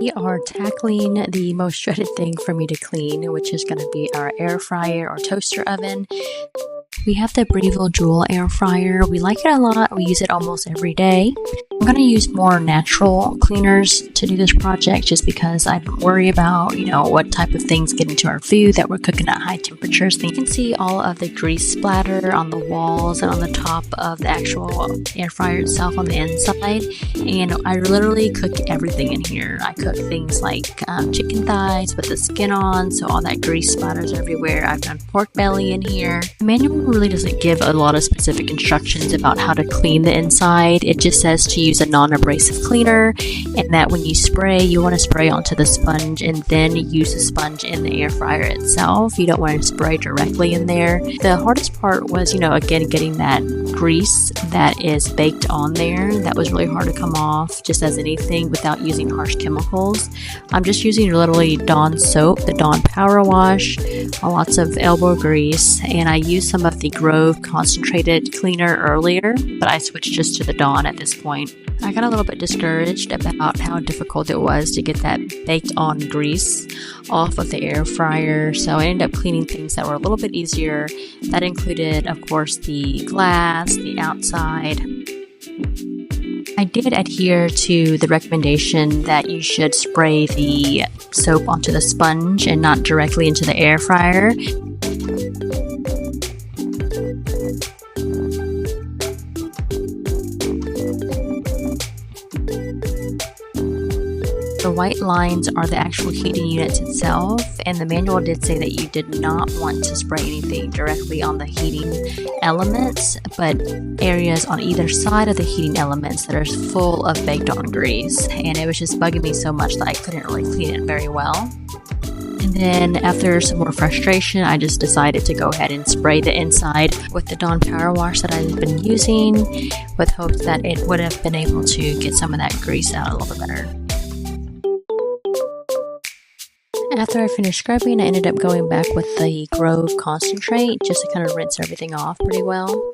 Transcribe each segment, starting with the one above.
We are tackling the most dreaded thing for me to clean, which is going to be our air fryer or toaster oven. We have the Breville JOULE air fryer. We like it a lot. We use it almost every day. I'm going to use more natural cleaners to do this project just because I worry about, what type of things get into our food that we're cooking at high temperatures. And you can see all of the grease splatter on the walls and on the top of the actual air fryer itself on the inside. And I literally cook everything in here. I cook things like chicken thighs with the skin on, so all that grease splatters everywhere. I've done pork belly in here. The manual really doesn't give a lot of specific instructions about how to clean the inside. It just says to use a non-abrasive cleaner, and that when you spray, you want to spray onto the sponge and then use the sponge in the air fryer itself. You don't want to spray directly in there. The hardest part was, again, getting that grease that is baked on there. That was really hard to come off, just as anything, without using harsh chemicals. I'm just using literally Dawn soap, the Dawn power wash, lots of elbow grease, and I used some of the Grove concentrated cleaner earlier, but I switched just to the Dawn at this point. I got a little bit discouraged about how difficult it was to get that baked on grease off of the air fryer, so I ended up cleaning things that were a little bit easier. That included, of course, the glass, the outside. I did adhere to the recommendation that you should spray the soap onto the sponge and not directly into the air fryer. The white lines are the actual heating units itself, and the manual did say that you did not want to spray anything directly on the heating elements, but areas on either side of the heating elements that are full of baked on grease, and it was just bugging me so much that I couldn't really clean it very well. And then after some more frustration, I just decided to go ahead and spray the inside with the Dawn power wash that I've been using, with hopes that it would have been able to get some of that grease out a little bit better. After I finished scrubbing, I ended up going back with the Grove concentrate just to kind of rinse everything off pretty well.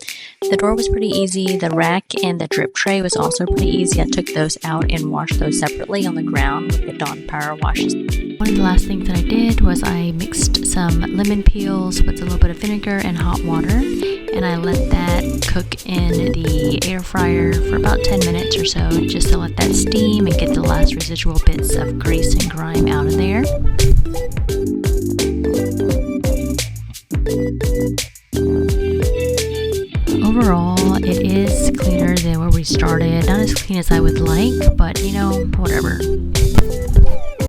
The door was pretty easy. The rack and the drip tray was also pretty easy. I took those out and washed those separately on the ground with the Dawn power washes. One of the last things that I did was I mixed some lemon peels with a little bit of vinegar and hot water, and I let that cook in the air fryer for about 10 minutes or so, just to let that steam and get the last residual bits of grease and grime out of there. Overall, it is cleaner than where we started. Not as clean as I would like, but whatever.